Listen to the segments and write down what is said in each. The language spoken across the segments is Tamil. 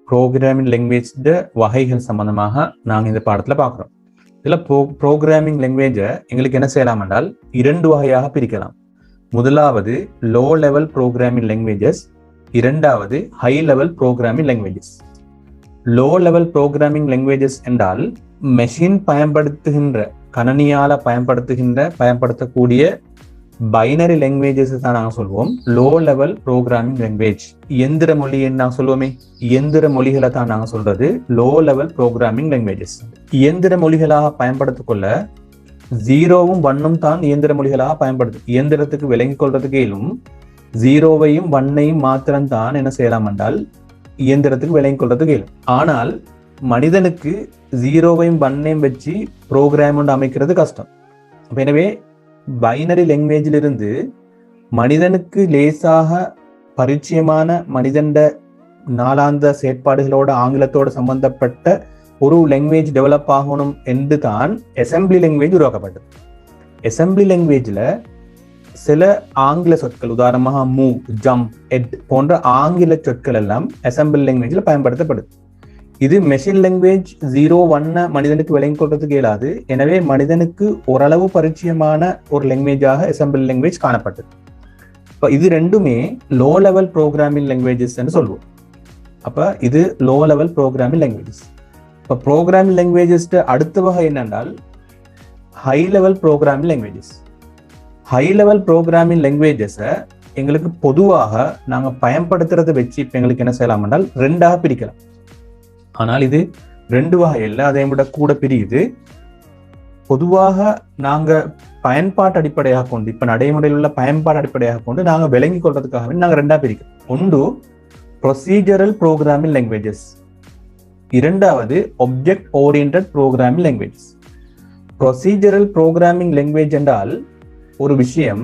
ப்ரோக்ராமிங் லாங்குவேஜ் வகைகள் சம்பந்தமாக நாங்கள் இந்த பாடத்தில் பார்க்குறோம். இதில் ப்ரோக்ராமிங் லாங்குவேஜை எங்களுக்கு என்ன செய்யலாம் என்றால் 2 வகையாக பிரிக்கலாம். முதலாவது லோ லெவல் ப்ரோக்ராமிங் லாங்குவேஜஸ், இரண்டாவது high level programming languages. Low level programming languages என்றால் மெஷின் பயன்படுத்துகின்ற கணனியால் பயன்படுத்தக்கூடிய பைனரி லாங்குவேஜஸ் தான் நாங்கள் சொல்வோம் லோ லெவல் ப்ரோக்ராமிங் லாங்குவேஜ். இயந்திர மொழி நாங்கள் சொல்லுவோமே, இயந்திர மொழிகளை தான் நாங்கள் சொல்றது லோ லெவல் ப்ரோக்ராமிங் லாங்குவேஜஸ். இயந்திர மொழிகளாக பயன்படுத்திக் கொள்ள 0வும் 1ம் தான் இயந்திர மொழிகளாக பயன்படுத்தும். இயந்திரத்துக்கு விளங்கிக் கொள்றதுக்கு இயலும். 0வையும் 1ஐயும் மாத்திரம்தான் என்ன செய்யலாம் என்றால் இயந்திரத்துக்கு விளங்கிக் கொள்றதுக்கு இயலும். ஆனால் மனிதனுக்கு 0வையும் 1ஐயும் வச்சு ப்ரோக்ராம் ஒன்று அமைக்கிறது கஷ்டம். எனவே பைனரி லாங்குவேஜிலிருந்து மனிதனுக்கு லேசாக பரிச்சயமான மனிதண்ட நாளாந்த செயற்பாடுகளோட ஆங்கிலத்தோடு சம்பந்தப்பட்ட ஒரு லாங்குவேஜ் டெவலப் ஆகணும் என்று தான் அசெம்பிளி லாங்குவேஜ் உருவாக்கப்பட்டது. அசெம்பிளி லாங்குவேஜில் சில ஆங்கில சொற்கள், உதாரணமாக மூவ், ஜம்ப், எட் போன்ற ஆங்கில சொற்கள் எல்லாம் அசெம்பிளி லாங்குவேஜில் பயன்படுத்தப்படுது. இது மெஷின் லாங்குவேஜ் 0-1 மனிதனுக்கு விளங்கிக் கொள்றதுக்கு இயலாது. எனவே மனிதனுக்கு ஓரளவு பரிச்சயமான ஒரு லாங்குவேஜாக அசெம்பிளி லாங்குவேஜ் காணப்பட்டது. இப்போ இது ரெண்டுமே லோ லெவல் ப்ரோக்ராமிங் லாங்குவேஜஸ் சொல்லுவோம். அப்போ இது லோ லெவல் ப்ரோக்ராமிங் லாங்குவேஜஸ். இப்போ ப்ரோக்ராமிங் லாங்குவேஜஸ் அடுத்த வகை என்னென்றால் high level programming languages. High level programming லாங்குவேஜஸை எங்களுக்கு பொதுவாக நாங்கள் பயன்படுத்துறதை வச்சு இப்போ எங்களுக்கு என்ன செய்யலாம் என்றால் 2ஆக பிரிக்கலாம். ஆனால் இது 2 வகையில் அதை விட கூட பிரியுது. பொதுவாக நாங்கள் பயன்பாட்டு அடிப்படையாக கொண்டு, இப்போ நடைமுறையில் உள்ள பயன்பாடு அடிப்படையாக கொண்டு நாங்கள் விளங்கி கொள்றதுக்காகவே நாங்கள் 2ஆக பிரிக்கிறோம். ஒன்று ப்ரொசீஜரல் ப்ரோக்ராமிங் லாங்குவேஜஸ், இரண்டாவது object oriented programming languages. Procedural programming language என்றால் ஒரு விஷயம்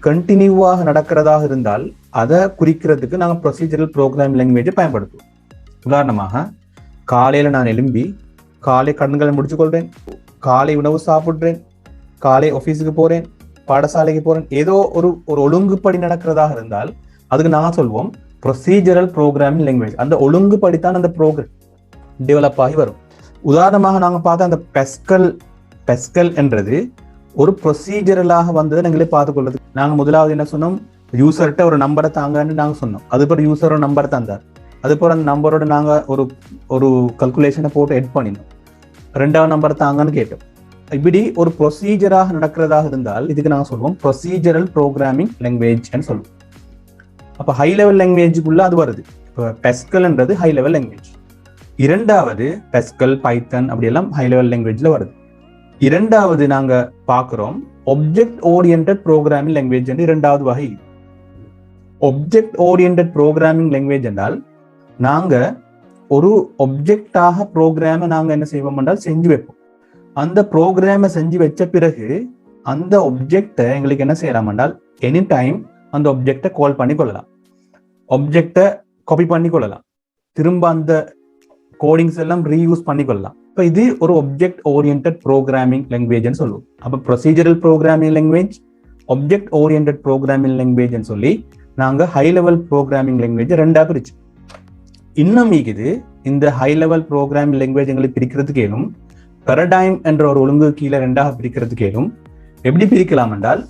கண்டினியூவாக நடக்கிறதாக இருந்தால் அதை குறிக்கிறதுக்கு நாங்கள் ப்ரொசீஜரல் ப்ரோக்ராமிங் லாங்குவேஜை பயன்படுத்துவோம். உதாரணமாக காலையில் நான் எழும்பி காலை கண்களை முடிச்சு கொள்றேன், காலை உணவு சாப்பிட்றேன், காலை ஆஃபீஸுக்கு போறேன், பாடசாலைக்கு போறேன், ஏதோ ஒரு ஒழுங்குப்படி நடக்கிறதாக இருந்தால் அதுக்கு நான் சொல்வோம் ப்ரொசீஜரல் ப்ரோக்ராமிங் லாங்குவேஜ். அந்த ஒழுங்குப்படித்தான் அந்த ப்ரோக்ராம் டெவலப் ஆகி வரும். உதாரணமாக நாங்கள் பார்த்த அந்த பெஸ்கல் என்றது ஒரு ப்ரொசீஜரலாக வந்ததை நீங்களே பார்த்துக்கொள்றது. நாங்கள் முதலாவது என்ன சொன்னோம், யூசர்கிட்ட ஒரு நம்பரை தாங்கன்னு நாங்கள் சொன்னோம். அதுபோல் யூசர் ஒரு நம்பரை தந்தார். அதுபோல் அந்த நம்பரோட நாங்கள் ஒரு கல்குலேஷனை போட்டு எட் பண்ணினோம். 2வது நம்பர் தாங்கன்னு கேட்டோம். இப்படி ஒரு ப்ரொசீஜராக நடக்கிறதாக இருந்தால் இதுக்கு நாங்கள் சொல்லுவோம் ப்ரொசீஜரல் ப்ரோக்ராமிங் லாங்குவேஜ் சொல்லுவோம். அப்போ ஹை லெவல் லாங்குவேஜுக்குள்ள அது வருது. இப்போ பெஸ்கல்ன்றது ஹை லெவல் லாங்குவேஜ். இரண்டாவது பெஸ்கல், பைத்தன் அப்படியெல்லாம் ஹை லெவல் லாங்குவேஜ்ல வருது. இரண்டாவது நாங்கள் பார்க்குறோம் ஆப்ஜெக்ட் ஓரியன்டட் ப்ரோக்ராமிங் லாங்குவேஜ் என்று 2வது வகை. ஆப்ஜெக்ட் ஓரியன்டட் ப்ரோக்ராமிங் லாங்குவேஜ் என்றால் நாங்கள் ஒரு ஒப்ஜெக்டாக ப்ரோக்ராமை நாங்கள் என்ன செய்வோம் என்றால் செஞ்சு வைப்போம். அந்த ப்ரோக்ராமை செஞ்சு வச்ச பிறகு அந்த ஒப்ஜெக்டை எங்களுக்கு என்ன செய்யலாம் என்றால் எனி டைம் அந்த ஒப்ஜெக்டை கால் பண்ணி கொள்ளலாம், ஒப்ஜெக்டை காப்பி பண்ணி கொள்ளலாம், திரும்ப அந்த கோடிங்ஸ் எல்லாம் ரீயூஸ் பண்ணி கொள்ளலாம். இப்போ இது ஒரு ஆப்ஜெக்ட் ஓரியன்டட் ப்ரோக்ராமிங் லாங்குவேஜ்னு சொல்லுவோம். அப்போ procedural programming language, object oriented programming லாங்குவேஜ்னு சொல்லி நாங்கள் ஹை லெவல் ப்ரோக்ராமிங் லாங்குவேஜ் 2ஆக பிரிச்சு. இன்னும் இருக்குது இந்த ஹை லெவல் ப்ரோக்ராமிங் லாங்குவேஜ் எங்களுக்கு பிரிக்கிறதுக்கு ஏலும் பேரடைம் என்ற ஒரு ஒழுங்கு கீழே 2ஆக பிரிக்கிறதுக்கு ஏலும். எப்படி பிரிக்கலாம் என்றால்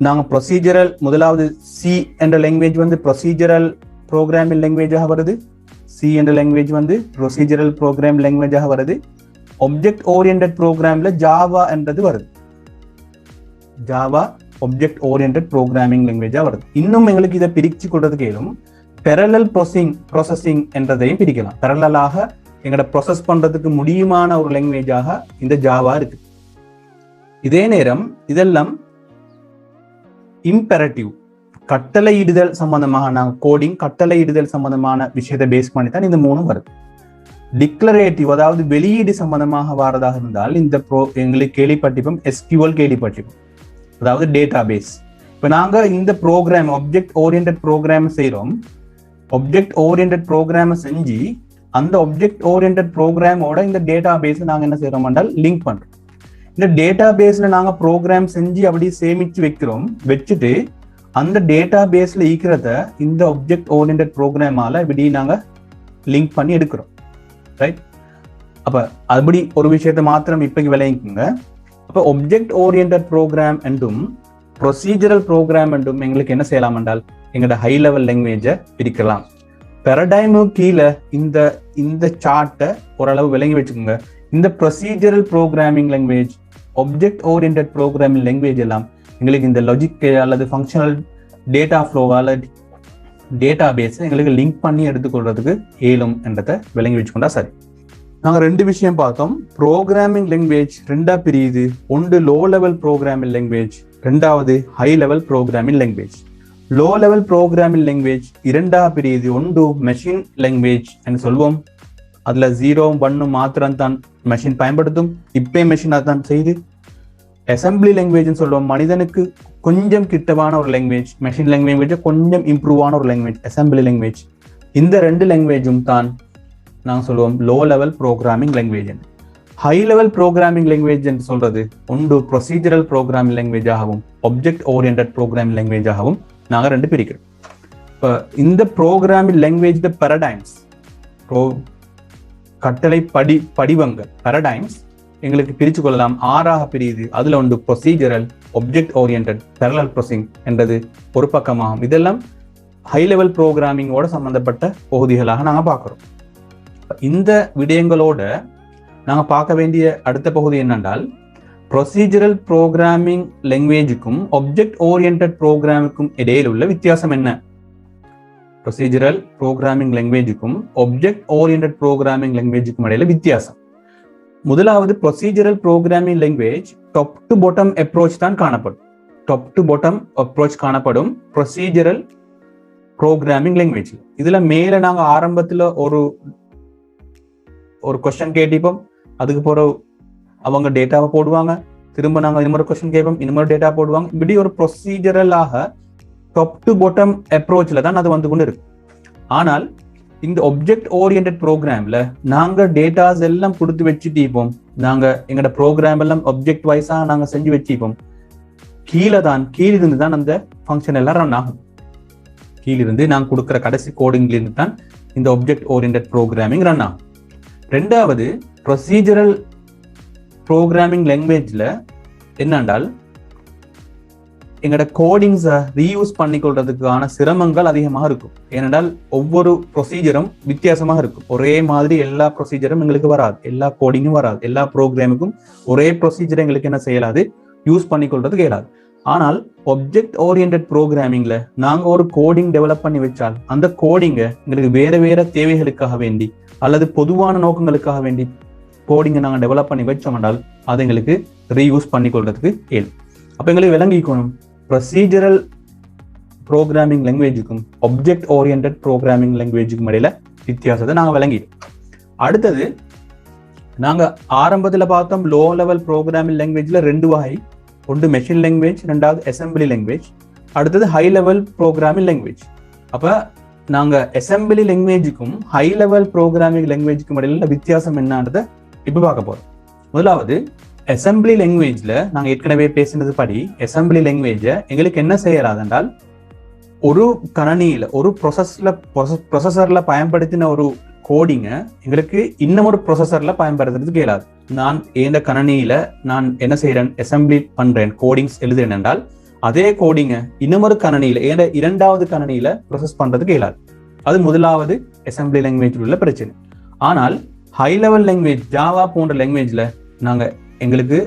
நாங்கள் ப்ரொசீஜரல், முதலாவது சி என்ற லாங்குவேஜ் ப்ரொசீஜரல் ப்ரோக்ராமிங் லாங்குவேஜாக வருது. சி என்ற லாங்குவேஜ் ப்ரொசீஜரல் ப்ரோக்ராமிங் லாங்குவேஜாக வருது. ஆப்ஜெக்ட் ஓரியன்டட் ப்ரோக்ராம்ல ஜாவா என்றது வருது. ஜாவா ஆப்ஜெக்ட் ஓரியன்டட் ப்ரோக்ராமிங் லாங்குவேஜாக வருது. இன்னும் எங்களுக்கு இதை பிரிச்சு கொள்றதுக்கு ஏலும் பெரலல் ப்ரோசஸிங் என்றதையும் பிரிக்கலாம். பெரலாக எங்களோட ப்ராசஸ் பண்றதுக்கு முடியுமான ஒரு லாங்குவேஜாக இந்த ஜாவா இருக்கு. இதே நேரம் இதெல்லாம் இம்பெரட்டிவ், கட்டளையிடுதல் சம்பந்தமாக, நாங்கள் கோடிங் கட்டளையிடுதல் சம்பந்தமான விஷயத்தை பேஸ் பண்ணி தான் இந்த 3 வருது. டிக்ளரேட்டிவ், அதாவது வெளியீடு சம்பந்தமாக வரதாக இருந்தால் இந்த எங்களுக்கு கேள்விப்பட்டிருப்போம் எஸ்கியூஎல் கேள்விப்பட்டிருப்போம், அதாவது டேட்டா பேஸ். இப்போ நாங்கள் இந்த ப்ரோக்ராம் ஆப்ஜெக்ட் ஓரியன்டட் ப்ரோக்ராம் செய்கிறோம். ஆப்ஜெக்ட் ஓரியன்டட் ப்ரோக்ராமை செஞ்சு அந்த ஆப்ஜெக்ட் ஓரியன்டட் ப்ரோக்ராமோட இந்த டேட்டா பேஸை நாங்கள் என்ன செய்கிறோம் என்றால் லிங்க் பண்ணுறோம். இந்த டேட்டா பேஸில் நாங்கள் ப்ரோக்ராம் செஞ்சு அப்படி சேமித்து வைக்கிறோம். வச்சுட்டு அந்த டேட்டா பேஸில் ஈக்கிறத இந்த ஆப்ஜெக்ட் ஓரியன்டட் ப்ரோக்ராமால் இப்படி நாங்கள் லிங்க் பண்ணி எடுக்கிறோம், ரைட்? அப்ப அப்படி ஒரு விஷயத்தை மாத்திரம் இப்போக்கு விளைவிக்குங்க. அப்போ ஒப்ஜெக்ட் ஓரியன்ட் ப்ரோக்ராம் என்றும் ப்ரொசீஜரல் ப்ரோக்ராம் என்றும் எங்களுக்கு என்ன செய்யலாம் என்றால் எங்களோட ஹை லெவல் லாங்குவேஜை பிரிக்கலாம். பேரடைமு கீழே இந்த சார்ட்டை ஓரளவு விளங்கி வச்சுக்கோங்க. இந்த procedural programming language, object orient programming language எல்லாம் எங்களுக்கு இந்த லாஜிக் அல்லது ஃபங்க்ஷனல் டேட்டா ஃப்ளோ அல்லது டேட்டா பேஸ் எங்களுக்கு லிங்க் பண்ணி எடுத்துக்கொள்றதுக்கு ஏலும் என்றதை விளங்கி வச்சுக்கொண்டா சரி. நாங்கள் 2 விஷயம் பார்த்தோம். ப்ரோக்ராமிங் லாங்குவேஜ் 2ஆ பிரியுது. ஒன்று லோ லெவல் ப்ரோக்ராமிங் லாங்குவேஜ், 2வது high level programming language. Low level programming language 2ஆ பிரியுது. ஒன்று மெஷின் லாங்குவேஜ் என்று சொல்வோம். அதுல 0 1 மாத்திரம் தான் மெஷின் பயன்படுத்தும். இப்பே மெஷின் அதான் செய்து. அசம்பிளி லாங்குவேஜ் சொல்லுவோம். மனிதனுக்கு கொஞ்சம் கிட்டவான ஒரு லாங்குவேஜ். மெஷின் லாங்குவேஜ் கொஞ்சம் இம்ப்ரூவ் ஆன ஒரு லாங்குவேஜ் அசம்பிளி லாங்குவேஜ். இந்த 2 லாங்குவேஜும் தான் நாங்கள் சொல்லுவோம் low level programming language. High level programming language என்று சொல்றது ஒன்று ப்ரொசீஜரல் ப்ரோக்ராமிங் லாங்குவேஜ் ஆகவும் ஒப்ஜெக்ட் ஓரியன்ட் ப்ரோக்ராமிங் லாங்குவேஜ் ஆகவும் நாங்கள் 2 பிரிக்கிறோம். இப்போ இந்த ப்ரோக்ராமிங் லாங்குவேஜ் பேரடைம்ஸ், கட்டளை படிவங்கள் பேரடைம்ஸ் எங்களுக்கு பிரிச்சு கொள்ளலாம். 6ஆக பிரியுது. அதுல ஒன்று procedural, object orient, parallel processing என்றது ஒரு பக்கமாகும். இதெல்லாம் ஹை லெவல் ப்ரோக்ராமிங்கோட சம்பந்தப்பட்ட பகுதிகளாக நாங்கள் பார்க்கிறோம். இந்த விடயங்களோட நாங்கள் பார்க்க வேண்டிய அடுத்த பகுதி என்னென்றால் ப்ரொசீஜரல் ப்ரோக்ராமிங் லாங்குவேஜுக்கும் ஒப்ஜெக்ட் ஓரியன்ட் ப்ரோக்ராமுக்கும் இடையில் உள்ள வித்தியாசம் என்ன? ப்ரொசீஜரல் ப்ரோக்ராமிங் லாங்குவேஜுக்கும் ஒப்ஜெக்ட் ஓரியன்ட் ப்ரோக்ராமிங் லாங்குவேஜுக்கும் இடையில வித்தியாசம். முதலாவது procedural programming language top to bottom approach தான் காணப்படும். டாப் டு பாட்டம் அப்ரோச் காணப்படும் ப்ரொசீஜரல் ப்ரோக்ராமிங் லாங்குவேஜ். இதுல மேல நாங்க ஆரம்பத்துல ஒரு கொஸ்டின் கேட்டிப்போம். அதுக்கு பிறகு அவங்க டேட்டாவை போடுவாங்க. திரும்ப நாங்க இன்னொரு கொஸ்டின் கேட்போம், இன்னொரு டேட்டா போடுவாங்க. இப்படி ஒரு ப்ரொசீஜரலாக டாப் டு பாட்டம் அப்ரோச்ல தான் அது வந்து கொண்டு இருக்கு. ஆனால் இந்த ஒப்ஜெக்ட் ஓரியன்ட் ப்ரோக்ராம்ல நாங்க டேட்டாஸ் எல்லாம் கொடுத்து வச்சுட்டிப்போம். நாங்க எங்களோட ப்ரோக்ராம் எல்லாம் ஒப்ஜெக்ட் வைஸா நாங்க செஞ்சு வச்சுப்போம். கீழிருந்து தான் அந்த ஃபங்க்ஷன் எல்லாம் ரன் ஆகும். கீழிருந்து நாங்க கொடுக்குற கடைசி கோடிங்ல இருந்து தான் இந்த ஒப்ஜெக்ட் ஓரியன்ட் ப்ரோக்ராமிங் ரன் ஆகும். 2வது ப்ரொசீஜரல் ப்ரோக்ராமிங் லாங்குவேஜ்ல என்னென்றால் எங்களோட கோடிங்ஸை ரீயூஸ் பண்ணிக்கொள்றதுக்கான சிரமங்கள் அதிகமாக இருக்கும். ஏனென்றால் ஒவ்வொரு ப்ரொசீஜரும் வித்தியாசமாக இருக்கும். ஒரே மாதிரி எல்லா ப்ரொசீஜரும் எங்களுக்கு வராது, எல்லா கோடிங்கும் வராது. எல்லா ப்ரோக்ராமுக்கும் ஒரே ப்ரொசீஜரை எங்களுக்கு என்ன செய்யலாது, யூஸ் பண்ணிக்கொள்றதுக்கு இயலாது. ஆனால் ஒப்ஜெக்ட் ஓரியன்ட் ப்ரோக்ராமிங்ல நாங்க ஒரு கோடிங் டெவலப் பண்ணி வச்சால் அந்த கோடிங்கை எங்களுக்கு வேற தேவைகளுக்காக வேண்டி அல்லது பொதுவான நோக்கங்களுக்காக வேண்டி கோடிங்கை நாங்கள் டெவலப் பண்ணி வச்சோம் என்றால் அதை எங்களுக்கு ரீயூஸ் பண்ணிக்கொள்றதுக்கு இயலும். அப்ப எங்களுக்கு விளங்கிக்கணும் ப்ரொசீஜரல் ப்ரோக்ராமிங் லாங்குவேஜுக்கும் ஒப்ஜெக்ட் ஓரியன்ட் ப்ரோக்ராமிங் லாங்குவேஜுக்கும் இடையில வித்தியாசத்தை நாங்கள் விளங்கிட்டோம். அடுத்தது நாங்க ஆரம்பத்தில் பார்த்தோம் லோ லெவல் ப்ரோக்ராமிங் லாங்குவேஜ்ல 2 வகை. ஒன்று மெஷின் லாங்குவேஜ், 2வது அசம்பிளி லாங்குவேஜ், அடுத்தது ஹை லெவல் ப்ரோக்ராமிங் லாங்குவேஜ். அப்ப நாங்க அசம்பிளி லாங்குவேஜுக்கும் ஹை லெவல் ப்ரோக்ராமிங் லாங்குவேஜுக்கும் இடையில வித்தியாசம் என்னன்றதை இப்ப பார்க்க போறோம். முதலாவது அசம்பிளி லாங்குவேஜ்ல நாங்க ஏற்கனவே பேசினது படி அசம்பிளி லாங்குவேஜ எங்களுக்கு என்ன செய்யறாது என்றால் ஒரு கணனியில ஒரு ப்ரொசஸர்ல பயன்படுத்தின ஒரு கோடிங்க எங்களுக்கு இன்னும் ஒரு ப்ரொசஸர்ல பயன்படுத்துறதுக்கு இயலாது. நான் இந்த கணனியில நான் என்ன செய்யறேன், அசம்பிளி பண்றேன், கோடிங்ஸ் எழுதுறேன் என்றால் அதே கோடிங்க இன்னொரு கணனியில 2வது கணனியில ப்ரொசஸ் பண்றதுக்கு இயலாது. அது முதலாவது அசம்பிளி லாங்குவேஜ் உள்ள பிரச்சனை. ஆனால் ஹை லெவல் லாங்குவேஜ் ஜாவா போன்ற லாங்குவேஜ்ல நாங்க எங்களுக்கு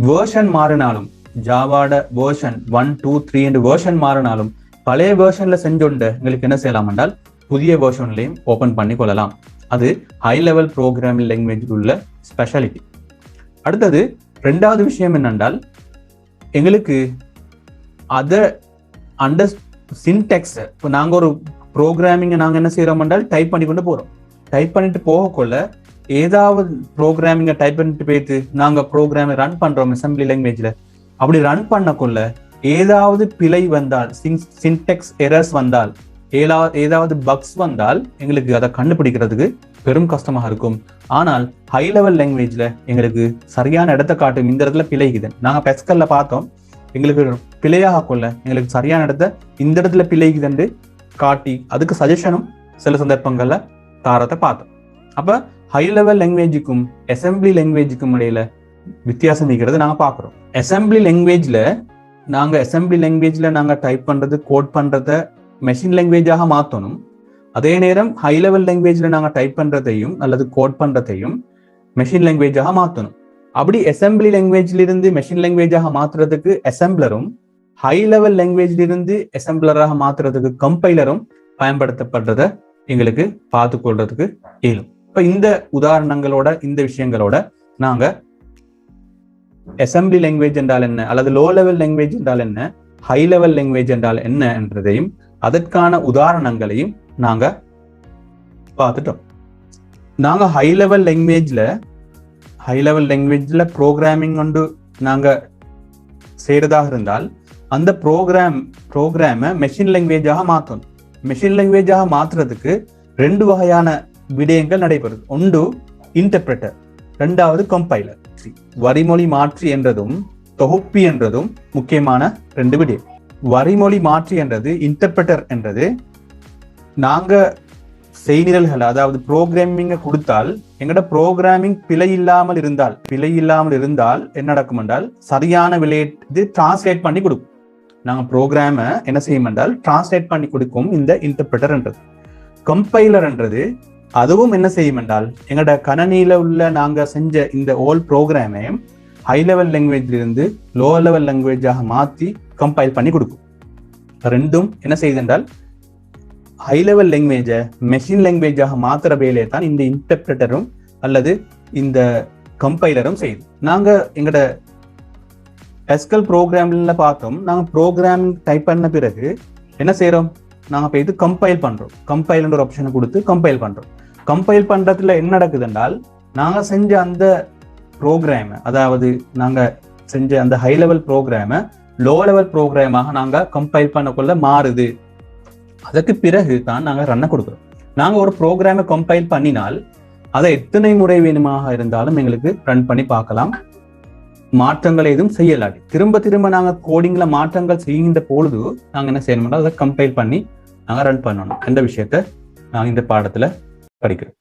வேர்ஷன் மாறினாலும் ஜாவாட வேர்ஷன் 1 2 3 என்று வேர்ஷன் மாறினாலும் பழைய வேர்ஷன்ல செஞ்சோண்ட எங்களுக்கு என்ன செய்யலாம் என்றால் புதிய வேர்ஷன்லையும் ஓபன் பண்ணி கொள்ளலாம். அது ஹை லெவல் ப்ரோக்ராமிங் லாங்குவேஜ் உள்ள ஸ்பெஷாலிட்டி. அடுத்தது 2வது விஷயம் என்னென்றால் எங்களுக்கு அதை சின்டெக்ஸ் இப்போ நாங்க ஒரு ப்ரோக்ராமிங்கை நாங்க என்ன செய்யறோம் என்றால் டைப் பண்ணி கொண்டு போறோம். டைப் பண்ணிட்டு போகக்குள்ள ஏதாவது ப்ரோக்ராமிங்கை டைப் பண்ணிட்டு போயிட்டு நாங்க ப்ரோக்ராமை ரன் பண்றோம் அசம்பிளி லாங்குவேஜ்ல. அப்படி ரன் பண்ணக்குள்ள ஏதாவது பிழை வந்தால், சின்டெக்ஸ் எரர்ஸ் வந்தால், ஏதாவது பக்ஸ் வந்தால் எங்களுக்கு அதை கண்டுபிடிக்கிறதுக்கு பெரும் கஷ்டமாக இருக்கும். ஆனால் ஹை லெவல் லாங்குவேஜ்ல எங்களுக்கு சரியான இடத்தை காட்டும். இந்த இடத்துல பிழைக்குது, நாங்க பெஸ்கல்ல பார்த்தோம், எங்களுக்கு பிழையாக கொள்ள எங்களுக்கு சரியான இடத்த இந்த இடத்துல பிழைக்குதுன்னு காட்டி அதுக்கு சஜஷனும் சில சந்தர்ப்பங்கள்ல தாரத்தை பார்த்தோம். அப்ப ஹை லெவல் லாங்குவேஜுக்கும் அசம்பிளி லாங்குவேஜுக்கும் இடையில வித்தியாசம் இருக்கிறது நாங்க பாக்குறோம். அசம்பிளி லாங்குவேஜ்ல நாங்க டைப் பண்றது, கோட் பண்றத மெஷின் லாங்குவேஜாக மாத்தணும். அதே நேரம் ஹை லெவல் லாங்குவேஜ்ல நாங்க டைப் பண்றதையும் அல்லது கோட் பண்றதையும் மெஷின் லாங்குவேஜாக மாத்தணும். அப்படி அசம்பிளி லாங்குவேஜ்ல இருந்து மெஷின் லாங்குவேஜாக மாத்துறதுக்கு அசம்பிளரும், ஹை லெவல் லாங்குவேஜ்ல இருந்து அசம்பிளராக மாத்துறதுக்கு கம்பைலரும் பயன்படுத்தப்படுறத எங்களுக்கு பார்த்து கொள்றதுக்கு இயலும். இப்ப இந்த உதாரணங்களோட, இந்த விஷயங்களோட நாங்க அசம்பிளி லாங்குவேஜ் என்றால் என்ன, அல்லது லோ லெவல் லாங்குவேஜ் என்றால் என்ன, ஹை லெவல் லாங்குவேஜ் என்றால் என்ன என்றதையும் அதற்கான உதாரணங்களையும் நாங்க பார்த்துட்டோம். நாங்க ஹை லெவல் லாங்குவேஜ்ல ப்ரோக்ராமிங் கொண்டு நாங்க செய்யறதாக இருந்தால் அந்த ப்ரோக்ராமை மெஷின் லாங்குவேஜாக மாற்றணும். மெஷின் லாங்குவேஜாக மாற்றுறதுக்கு 2 வகையான விடயங்கள் நடைபெறுது. ஒன்று இன்டர்பிரட்டர், 2வது கம்பைலர். வரிமொழி மாற்றி என்றதும் தொகுப்பி என்றதும் முக்கியமான 2 விடயம். வரிமொழி மாற்றி என்றது, இன்டர்பிரட்டர் என்றது, நாங்க செய்நிரல்கள் அதாவது ப்ரோக்ராமிங்க கொடுத்தால் எங்கட ப்ரோக்ராமிங் பிழை இல்லாமல் இருந்தால் என்ன நடக்கும் என்றால் சரியான விளையாட்டு டிரான்ஸ்லேட் பண்ணி கொடுக்கும். நாங்க ப்ரோக்ராமை என்ன செய்யும் என்றால் டிரான்ஸ்லேட் பண்ணி கொடுக்கும் இந்த இன்டர்பிரட்டர் என்றது. கம்பைலர் என்றது அதுவும் என்ன செய்யும் என்றால் எங்கட கணனியில உள்ள நாங்க செஞ்ச இந்த ஓல் ப்ரோக்ராமையும் ஹை லெவல் லாங்குவேஜ்ல இருந்து லோ லெவல் லாங்குவேஜாக மாற்றி கம்பைல் பண்ணி கொடுக்கும். ரெண்டும் என்ன செய்யுது என்றால் ஹை லெவல் லாங்குவேஜை மெஷின் லாங்குவேஜாக மாத்துற வேலையை தான் இந்த இன்டர்பிரட்டரும் அல்லது இந்த கம்பைலரும் செய்யுது. நாங்க எங்கட எஸ்கல் ப்ரோக்ராம்ல பார்த்தோம். நாங்க ப்ரோக்ராமிங் டைப் பண்ண பிறகு என்ன செய்யறோம், நாங்க போய் கம்பைல் பண்றோம். கம்பைல்ன்ற ஒரு ஆப்ஷனை கொடுத்து கம்பைல் பண்றோம். கம்பைல் பண்றதுல என்ன நடக்குது என்றால் நாங்க செஞ்ச அந்த ப்ரோக்ராமை, அதாவது நாங்க செஞ்ச அந்த ஹை லெவல் ப்ரோக்ராமை லோ லெவல் ப்ரோக்ராமாக நாங்க கம்பைல் பண்ணக்குள்ள மாறுது. அதற்கு பிறகு தான் நாங்க ரன்னை கொடுக்குறோம். நாங்க ஒரு ப்ரோக்ராமை கம்பைல் பண்ணினால் அதை எத்தனை முறை வேணுமாக இருந்தாலும் எங்களுக்கு ரன் பண்ணி பார்க்கலாம். மாற்றங்கள் எதுவும் செய்யலாது. திரும்ப நாங்க கோடிங்ல மாற்றங்கள் செய்கின்ற பொழுது நாங்க என்ன செய்யணும்னா அதை கம்பைல் பண்ணி நாங்க ரன் பண்ணணும். அந்த விஷயத்த நாங்க இந்த பாடத்துல படிக்கிறோம்.